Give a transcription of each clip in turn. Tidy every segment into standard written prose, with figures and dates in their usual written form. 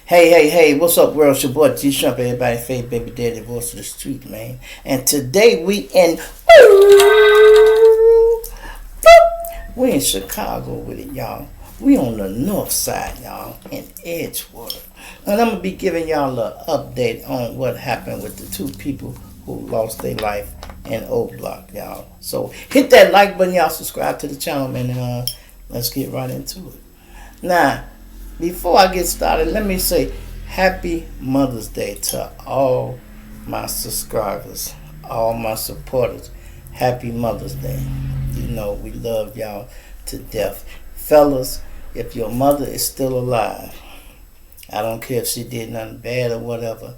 Hey, what's up, world? It's your boy G Shump, everybody, favorite baby daddy, voice of the street, man. And today we in Chicago with it, y'all. We on the north side, y'all, in Edgewater. And I'm going to be giving y'all an update on what happened with the two people who lost their life in O Block, y'all. So hit that like button, y'all. Subscribe to the channel, man, and let's get right into it. Now, before I get started, let me say Happy Mother's Day to all my subscribers, all my supporters. Happy Mother's Day. You know, we love y'all to death. Fellas, if your mother is still alive, I don't care if she did nothing bad or whatever,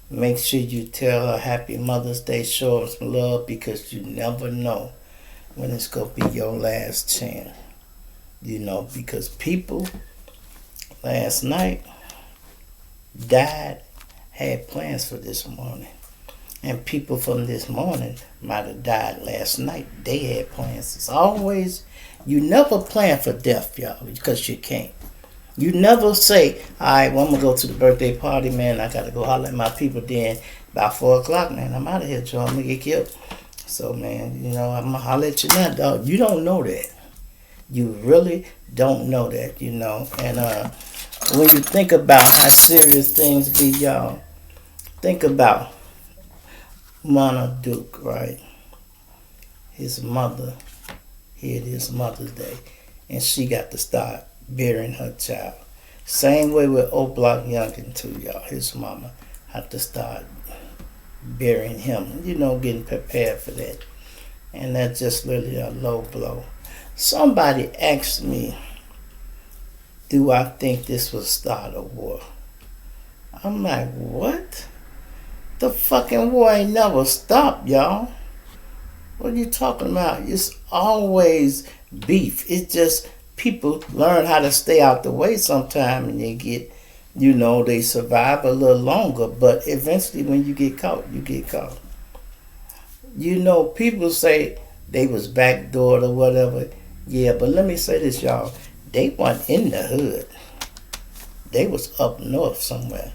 make sure you tell her Happy Mother's Day, show her some love, because you never know when it's going to be your last chance. You know, because people last night died, had plans for this morning. And people from this morning might have died last night. They had plans. It's always, you never plan for death, y'all, because you can't. You never say, all right, well, I'm going to go to the birthday party, man. I got to go holler at my people. Then about 4 o'clock, man, I'm out of here, Joe. I'm going to get killed. So, man, you know, I'm going to holler at you now, dog. You don't know that. You really don't know that, you know. And when you think about how serious things be, y'all, think about Mona Duke, right? His mother, here it is Mother's Day, and she got to start burying her child. Same way with O Block Youngin too, y'all. His mama had to start burying him, you know, getting prepared for that. And that's just really a low blow. Somebody asked me, do I think this will start a war? I'm like, what? The fucking war ain't never stopped, y'all. What are you talking about? It's always beef. It's just people learn how to stay out the way sometime, and they get, you know, they survive a little longer. But eventually when you get caught, you get caught. You know, people say they was backdoored or whatever. Yeah, but let me say this, y'all. They weren't in the hood. They was up north somewhere.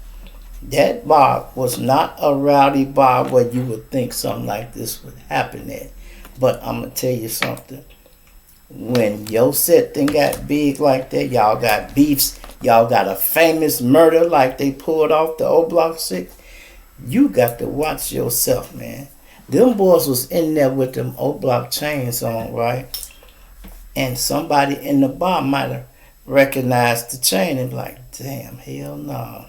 That bar was not a rowdy bar where you would think something like this would happen at. But I'm going to tell you something. When your set thing got big like that, y'all got beefs, y'all got a famous murder like they pulled off the O Block 6, you got to watch yourself, man. Them boys was in there with them O Block chains on, right? And somebody in the bar might have recognized the chain and be like, damn, hell no.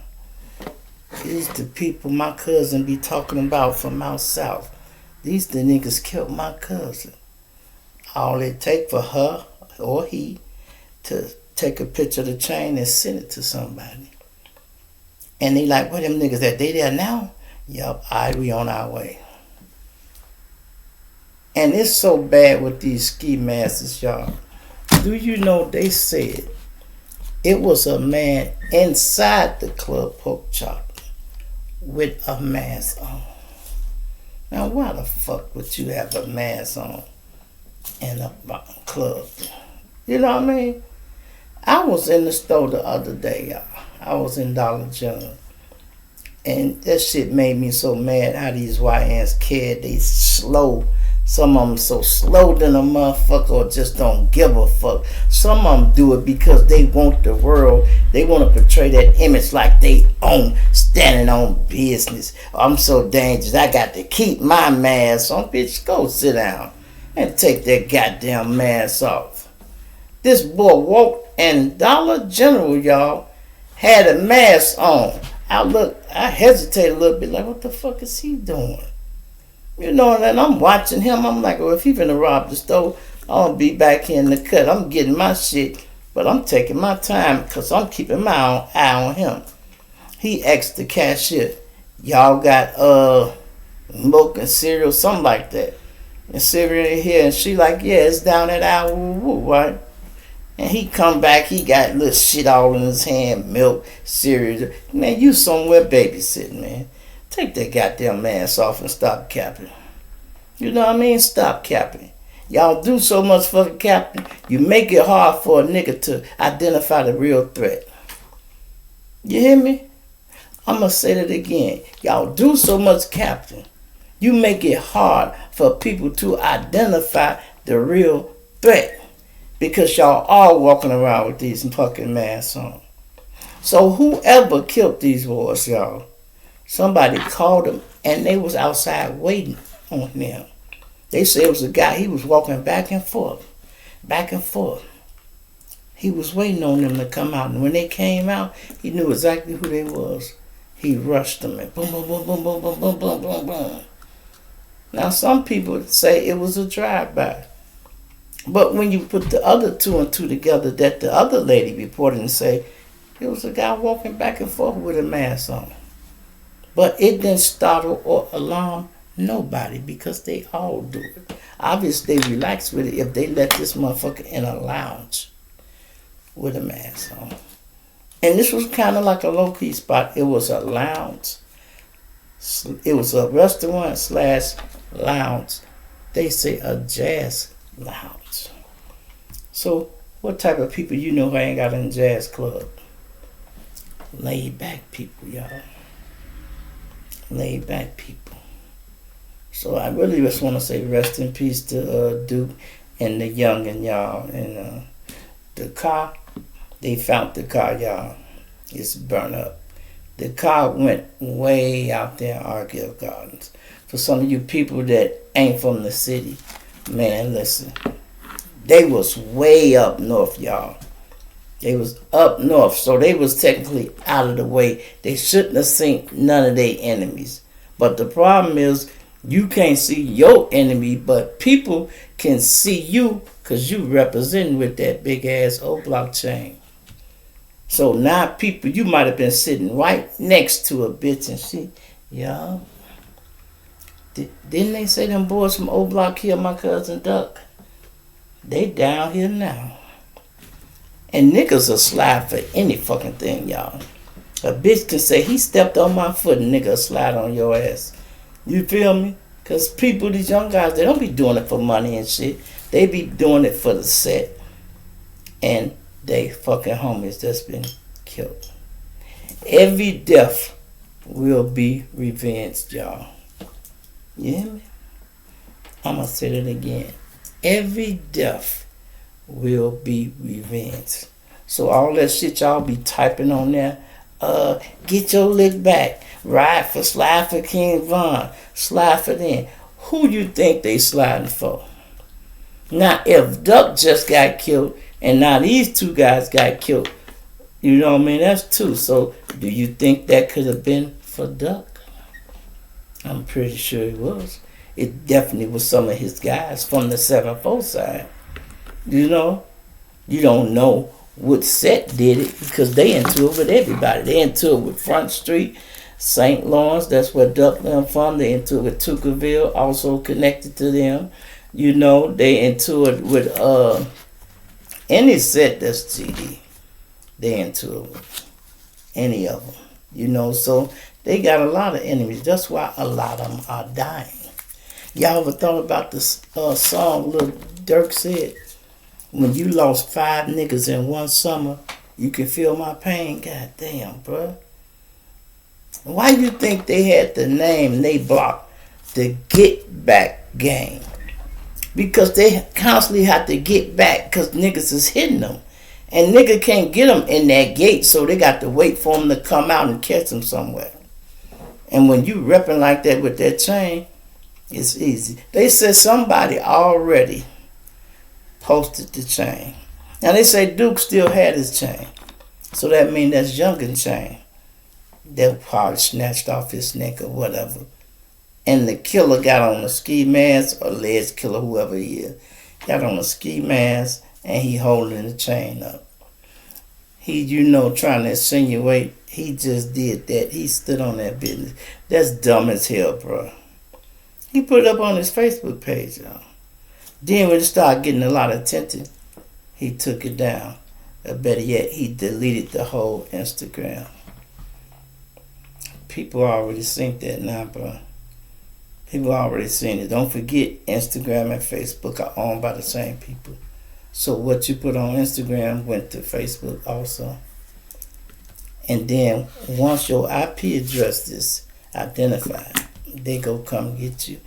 These the people my cousin be talking about from out south. These the niggas killed my cousin. All it take for her or he to take a picture of the chain and send it to somebody. And they like, where them niggas at? They there now? Yup, we on our way. And it's so bad with these ski masks, y'all. Do you know they said it was a man inside the club pork chop with a mask on? Now, why the fuck would you have a mask on in a club? You know what I mean? I was in the store the other day, y'all. I was in Dollar General. And that shit made me so mad how these YNs care. They slow. Some of them so slow than a motherfucker, or just don't give a fuck. Some of them do it because they want the world. They want to portray that image like they own, standing on business. I'm so dangerous, I got to keep my mask on. Bitch, go sit down and take that goddamn mask off. This boy walked in Dollar General, y'all, had a mask on. I hesitated a little bit, like, what the fuck is he doing? You know, and I'm watching him. I'm like, well, if he's gonna rob the store, I'll be back here in the cut. I'm getting my shit, but I'm taking my time because I'm keeping my eye on him. He asked the cashier, y'all got milk and cereal, something like that. And cereal in here, and she like, yeah, it's down at our right? And he come back, he got little shit all in his hand, milk, cereal. Man, you somewhere babysitting, man. Take that goddamn mask off and stop capping. You know what I mean? Stop capping. Y'all do so much fucking capping, you make it hard for a nigga to identify the real threat. You hear me? I'm going to say that again. Y'all do so much capping. You make it hard for people to identify the real threat. Because y'all are walking around with these fucking masks on. So whoever killed these boys, y'all, somebody called them and they was outside waiting on them. They said it was a guy, he was walking back and forth. Back and forth. He was waiting on them to come out. And when they came out, he knew exactly who they was. He rushed them and boom, boom, boom, boom, boom, boom, boom, boom, boom, boom. Now some people say it was a drive-by. But when you put the other two and two together, that the other lady reported and say, it was a guy walking back and forth with a mask on. But it didn't startle or alarm nobody because they all do it. Obviously, they relax with it if they let this motherfucker in a lounge with a mask on. And this was kind of like a low-key spot. It was a lounge. It was a restaurant / lounge. They say a jazz lounge. So, what type of people you know hang out in a jazz club? Laid back people, y'all. Laid back people. So I really just want to say rest in peace to Duke and the youngin', y'all. And the car, they found the car, y'all. It's burnt up. The car went way out there in Argyle Gardens. For some of you people that ain't from the city, man, listen. They was way up north, y'all. They was up north, so they was technically out of the way. They shouldn't have seen none of their enemies. But the problem is, you can't see your enemy, but people can see you because you representing with that big-ass O-block chain. So now people, you might have been sitting right next to a bitch and she, y'all. Didn't they say them boys from O-block killed my cousin Duck? They down here now. And niggas will slide for any fucking thing, y'all. A bitch can say, he stepped on my foot and nigga slide on your ass. You feel me? Because people, these young guys, they don't be doing it for money and shit. They be doing it for the set. And they fucking homies that's been killed. Every death will be revenged, y'all. You hear me? I'm going to say that again. Every death will be revenged. So all that shit y'all be typing on there, get your lick back, ride for, slide for King Von, slide for them. Who you think they sliding for? Now, if Duck just got killed, and now these two guys got killed, you know what I mean? That's two. So, do you think that could have been for Duck? I'm pretty sure it was. It definitely was some of his guys from the 7-4 side. You know? You don't know what set did it because they into it with everybody. They into it with Front Street, St. Lawrence, that's where Duck them from. They into it with Tuckerville, also connected to them. You know, they into it with any set that's GD. They into it with any of them. You know, so they got a lot of enemies. That's why a lot of them are dying. Y'all ever thought about this song Lil Durk said? When you lost 5 niggas in one summer, you can feel my pain. God damn, bro. Why you think they had the name they blocked the Get Back Gang? Because they constantly have to get back because niggas is hitting them. And nigga can't get them in that gate, so they got to wait for them to come out and catch them somewhere. And when you repping like that with that chain, it's easy. They said somebody already posted the chain. Now they say Duke still had his chain. So that means that's Youngin' chain. They'll probably snatched off his neck or whatever. And the killer got on a ski mask, or alleged killer, whoever he is, got on a ski mask and he holding the chain up. He, you know, trying to insinuate, he just did that. He stood on that business. That's dumb as hell, bro. He put it up on his Facebook page, y'all. Then when it started getting a lot of attention, he took it down. Or better yet, he deleted the whole Instagram. People already seen that now, bro. People already seen it. Don't forget, Instagram and Facebook are owned by the same people. So what you put on Instagram went to Facebook also. And then once your IP address is identified, they go come get you.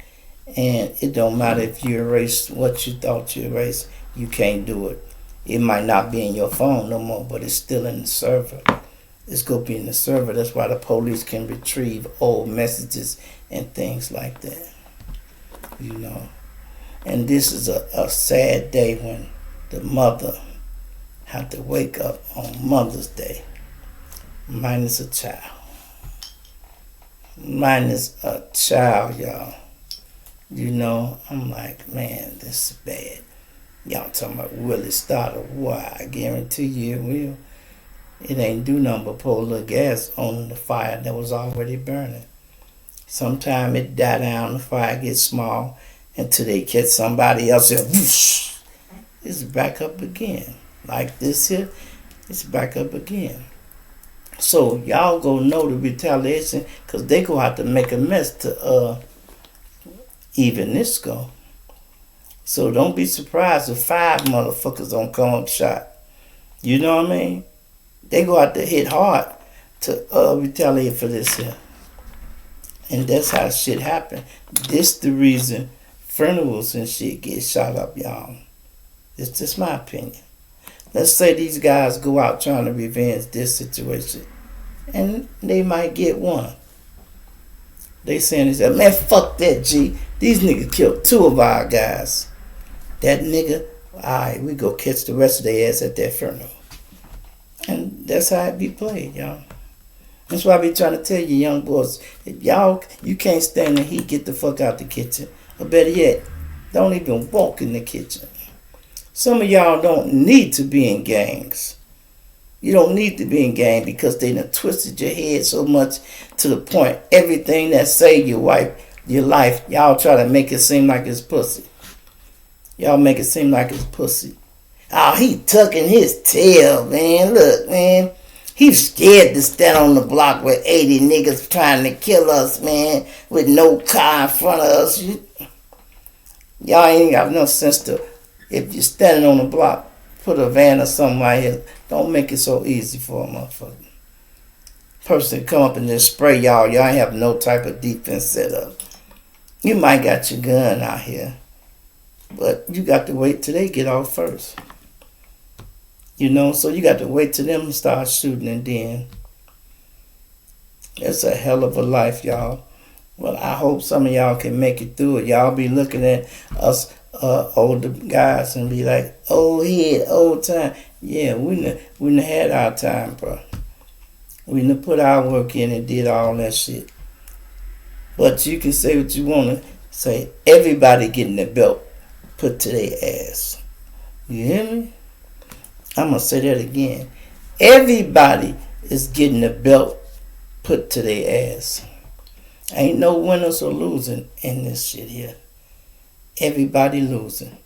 And it don't matter if you erased what you thought you erased, you can't do it. It might not be in your phone no more, but it's still in the server. It's going to be in the server. That's why the police can retrieve old messages and things like that. You know. And this is a sad day when the mother have to wake up on Mother's Day minus a child. Minus a child, y'all. You know, I'm like, man, this is bad. Y'all talking about will it start a war? I guarantee you it will. It ain't do nothing but pour a little gas on the fire that was already burning. Sometime it die down, the fire gets small, until they catch somebody else and whoosh, it's back up again. Like this here, it's back up again. So y'all go know the retaliation, because they go have to make a mess to even this go. So don't be surprised if 5 motherfuckers don't come up shot. You know what I mean? They go out to hit hard to retaliate for this here. And that's how shit happen. This the reason funerals and shit get shot up, y'all. It's just my opinion. Let's say these guys go out trying to revenge this situation, and they might get one. They saying this, man, fuck that, G. These niggas killed 2 of our guys. That nigga, alright, we go catch the rest of their ass at that funeral. And that's how it be played, y'all. That's why I be trying to tell you, young boys, if y'all, you can't stand the heat, get the fuck out the kitchen. Or better yet, don't even walk in the kitchen. Some of y'all don't need to be in gangs. You don't need to be in gang because they done twisted your head so much to the point everything that saved your life, y'all try to make it seem like it's pussy. Y'all make it seem like it's pussy. Oh, he tucking his tail, man. Look, man. He's scared to stand on the block with 80 niggas trying to kill us, man, with no car in front of us. Y'all ain't got no sense to, if you're standing on the block, put a van or something right here. Don't make it so easy for a motherfucker. Person come up and just spray y'all. Y'all ain't have no type of defense set up. You might got your gun out here, but you got to wait till they get off first. You know, so you got to wait till them start shooting, and then it's a hell of a life, y'all. Well, I hope some of y'all can make it through it. Y'all be looking at us older guys and be like, old head, old time. Yeah, we done had our time, bro. We done put our work in and did all that shit. But you can say what you want to say. Everybody getting their belt put to their ass. You hear me? I'm going to say that again. Everybody is getting the belt put to their ass. Ain't no winners or losing in this shit here. Everybody losing.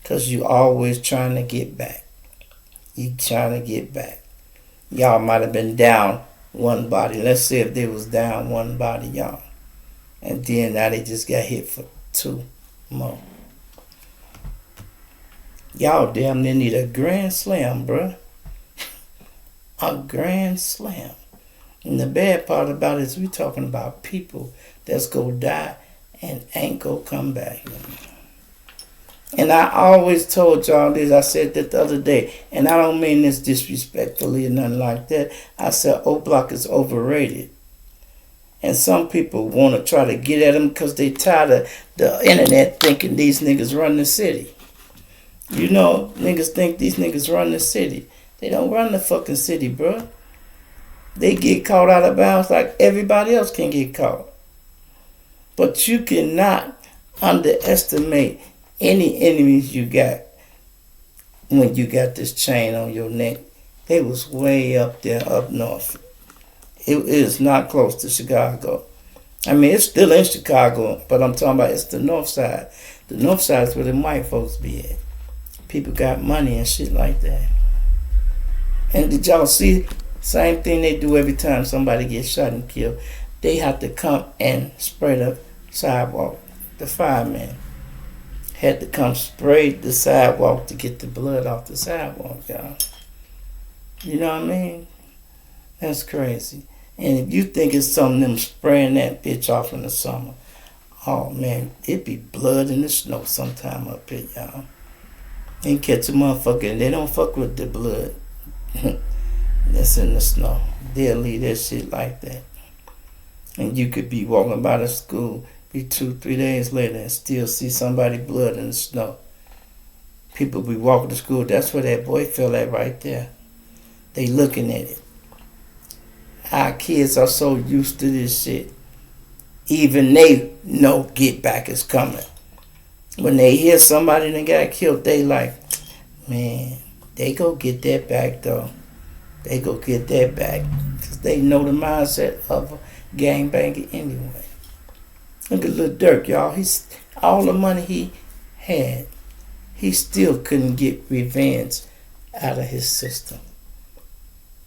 Because you always trying to get back. You trying to get back. Y'all might have been down one body. Let's say if they was down one body, y'all. And then now they just got hit for 2 more. Y'all damn near need a grand slam, bruh. A grand slam. And the bad part about it is we talking about people that's gonna die and ain't gonna come back. And I always told y'all this. I said that the other day. And I don't mean this disrespectfully or nothing like that. I said O-Block is overrated. And some people want to try to get at them because they tired of the internet thinking these niggas run the city. You know, niggas think these niggas run the city. They don't run the fucking city, bro. They get caught out of bounds like everybody else can get caught. But you cannot underestimate any enemies you got when you got this chain on your neck. They was way up there up north. It is not close to Chicago. I mean, it's still in Chicago, but I'm talking about it's the north side. The north side is where the white folks be at. People got money and shit like that. And did y'all see? Same thing they do every time somebody gets shot and killed. They have to come and spray the sidewalk. The fireman had to come spray the sidewalk to get the blood off the sidewalk, y'all. You know what I mean? That's crazy. And if you think it's some of them spraying that bitch off in the summer, oh man, it be blood in the snow sometime up here, y'all. They catch a motherfucker and they don't fuck with the blood that's in the snow. They'll leave that shit like that. And you could be walking by the school, be 2-3 days later and still see somebody blood in the snow. People be walking to school, that's where that boy fell at right there. They looking at it. Our kids are so used to this shit. Even they know get back is coming. When they hear somebody that got killed, they like, man, they go get that back though. They go get that back. Because they know the mindset of a gangbanger anyway. Look at Lil Durk, y'all. He's all the money he had, he still couldn't get revenge out of his system.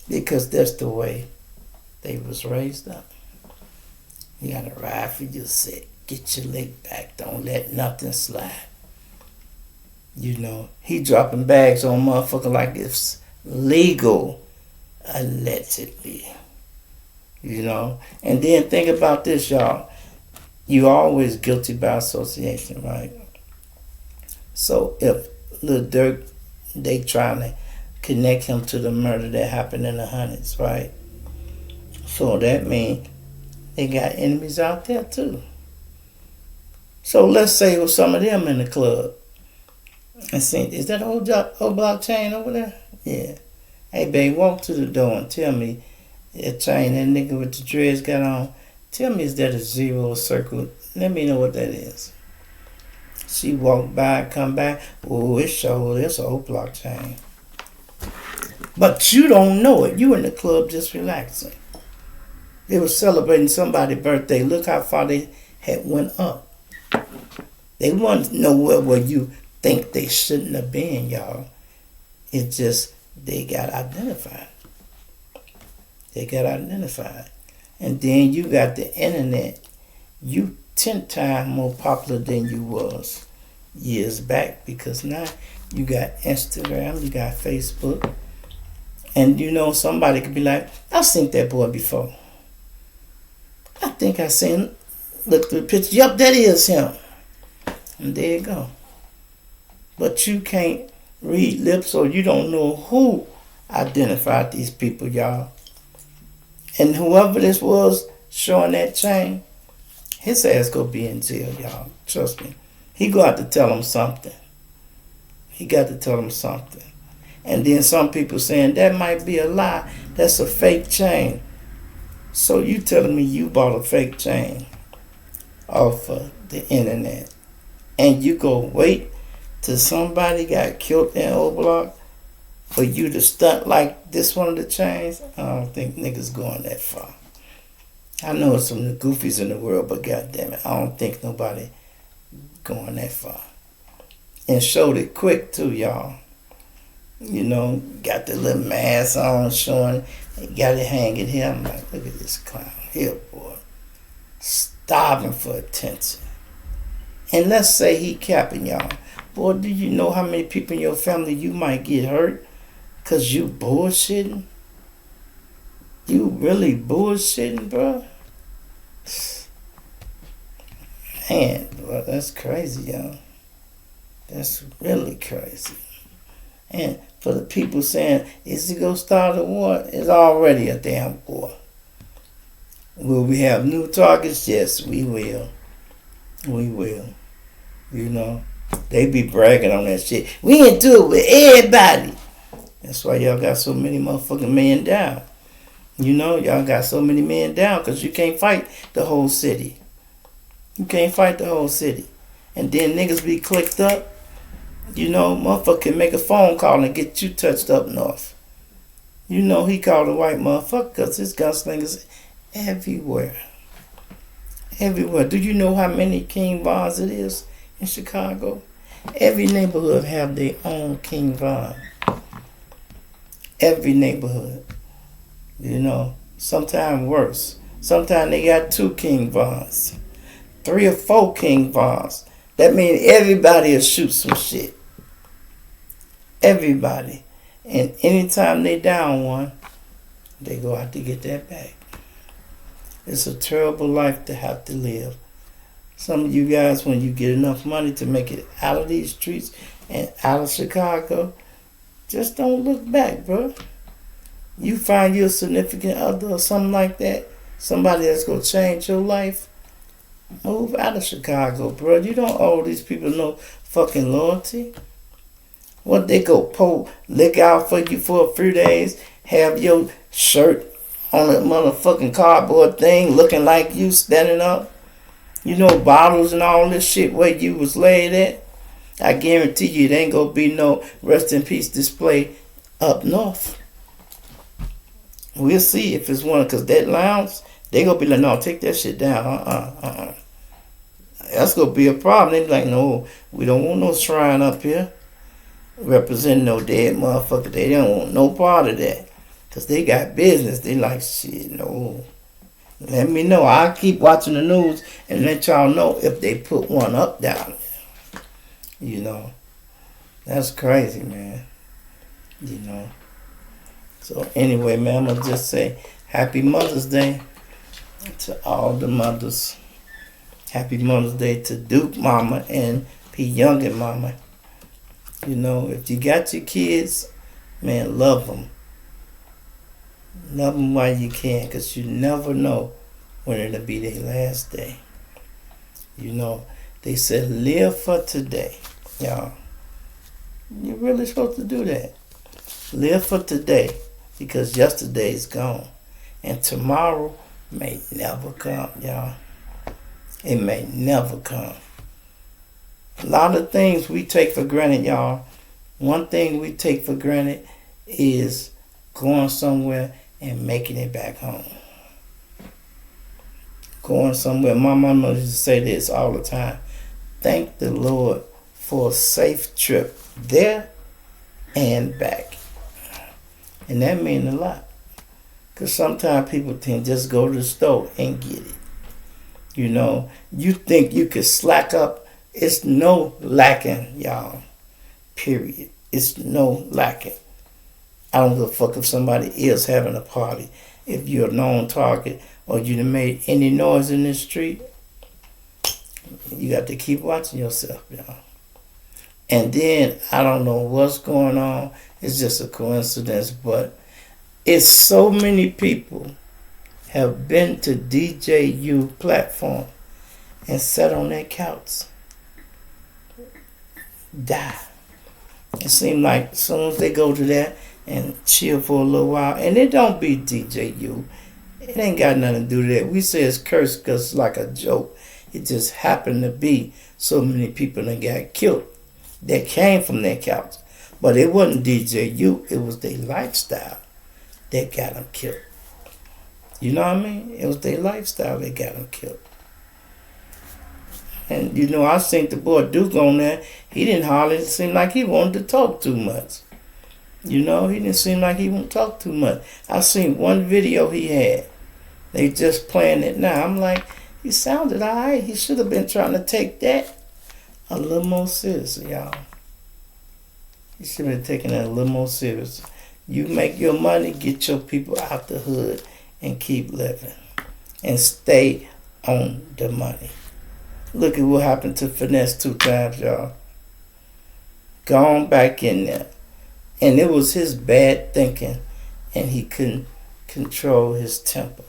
Because that's the way they was raised up. You gotta ride for your set. Get your leg back. Don't let nothing slide. You know, he dropping bags on motherfucker like it's legal, allegedly. You know, and then think about this, y'all. You always guilty by association, right? So if Lil Durk, they trying to connect him to the murder that happened in the hundreds, right? So that means they got enemies out there too. So let's say it was some of them in the club. And see, is that old blockchain over there? Yeah. Hey, babe, walk to the door and tell me that chain that nigga with the dreads got on. Tell me, is that a zero or circle? Let me know what that is. She walked by, come back. Oh, it's showed. It's an old blockchain. But you don't know it. You in the club just relaxing. They were celebrating somebody's birthday. Look how far they had went up. They weren't nowhere where you think they shouldn't have been, y'all. It's just they got identified. They got identified. And then you got the internet. You 10 times more popular than you was years back, because now you got Instagram, you got Facebook. And you know, somebody could be like, I've seen that boy before. I think I seen, look through the picture. Yup, that is him. And there you go. But you can't read lips, or you don't know who identified these people, y'all. And whoever this was showing that chain, his ass gonna be in jail, y'all. Trust me. He gonna have to tell them something. He got to tell them something. And then some people saying that might be a lie. That's a fake chain. So you telling me you bought a fake chain off of the internet, and you go wait till somebody got killed in O'Block for you to stunt like this one of the chains? I don't think niggas going that far. I know it's some of the goofies in the world, but goddamn it, I don't think nobody going that far. And showed it quick too, y'all. You know, got the little mask on showing, got it hanging here. I'm like, look at this clown here, boy. Starving for attention. And let's say he capping, y'all. Boy, do you know how many people in your family you might get hurt because you bullshitting? You really bullshitting, bro? Man, bro, that's crazy, y'all. That's really crazy. And for the people saying, is he going to start a war? It's already a damn war. Will we have new targets? Yes, we will. We will. You know, they be bragging on that shit. We ain't do it with everybody. That's why y'all got so many motherfucking men down. You know, y'all got so many men down because you can't fight the whole city. You can't fight the whole city. And then niggas be clicked up. You know, motherfucker can make a phone call and get you touched up north. You know he called a white motherfucker because his gunslingers everywhere. Everywhere. Do you know how many King Vons it is in Chicago? Every neighborhood have their own King Von. Every neighborhood. You know, sometimes worse. Sometimes they got 2 King Vons. 3 or 4 King Vons. That means everybody will shoot some shit. Everybody. And anytime they down one, They go out to get that back. It's a terrible life to have to live. Some of you guys, when you get enough money to make it out of these streets and out of Chicago, just don't look back, bro. You find you a significant other or something like that, somebody that's going to change your life, move out of Chicago, bro. You don't owe these people no fucking loyalty. What, they go lick out for you for a few days, have your shirt on a motherfucking cardboard thing looking like you standing up? You know, bottles and all this shit where you was laid at? I guarantee you it ain't gonna be no rest in peace display up north. We'll see if it's one, because that lounge, they gonna be like, no, take that shit down. That's gonna be a problem. They be like, no, we don't want no shrine up here representing no dead motherfucker. They don't want no part of that, because they got business. They like, shit, no. Let me know. I'll keep watching the news and let y'all know if they put one up down there. You know, that's crazy, man. You know. So anyway, man, I'm going to just say Happy Mother's Day to all the mothers. Happy Mother's Day to Duke Mama and P. Youngin Mama. You know, if you got your kids, man, love them. Love them while you can, because you never know when it'll be their last day. You know, they said live for today. Y'all, you're really supposed to do that. Live for today, because yesterday's gone. And tomorrow may never come, y'all. It may never come. A lot of things we take for granted, y'all. One thing we take for granted is going somewhere and making it back home. Going somewhere. My mama used to say this all the time. Thank the Lord for a safe trip there and back. And that means a lot. Because sometimes people can just go to the store and get it. You know, you think you could slack up. It's no lacking, y'all. Period. It's no lacking. I don't give a fuck if somebody is having a party. If you're a known target or you done made any noise in the street, you got to keep watching yourself, y'all. And then, I don't know what's going on. It's just a coincidence, but it's so many people have been to DJU platform and sat on their couch. Die. It seems like as soon as they go to that and chill for a little while, and it don't be DJU. It ain't got nothing to do with that. We say it's cursed because it's like a joke. It just happened to be so many people that got killed that came from that couch. But it wasn't DJU. It was their lifestyle that got them killed. You know what I mean? It was their lifestyle that got them killed. And, you know, I seen the boy Duke on there. He didn't hardly seem like he wanted to talk too much. You know, he didn't seem like he won't talk too much. I seen one video he had. They just playing it now. I'm like, he sounded all right. He should have been trying to take that a little more seriously, y'all. He should have been taking that a little more serious. You make your money, get your people out the hood, and keep living. And stay on the money. Look at what happened to Finesse 2 times, y'all. Gone back in there. And it was his bad thinking, and he couldn't control his temper.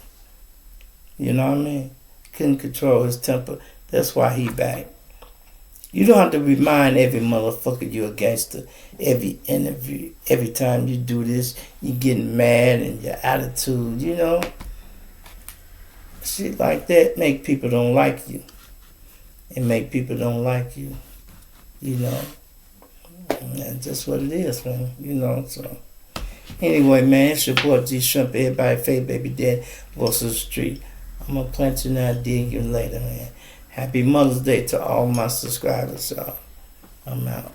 You know what I mean? Couldn't control his temper. That's why he back. You don't have to remind every motherfucker you're a gangster. Every interview, every time you do this, you getting mad and your attitude, you know. Shit like that make people don't like you. It make people don't like you. You know. That's just what it is, man. You know, so. Anyway, man, it's your boy G Shrimp. Everybody, Faith Baby Dad, Voice of the Street. I'm going to plant you now, dig you later, man. Happy Mother's Day to all my subscribers, y'all. I'm out.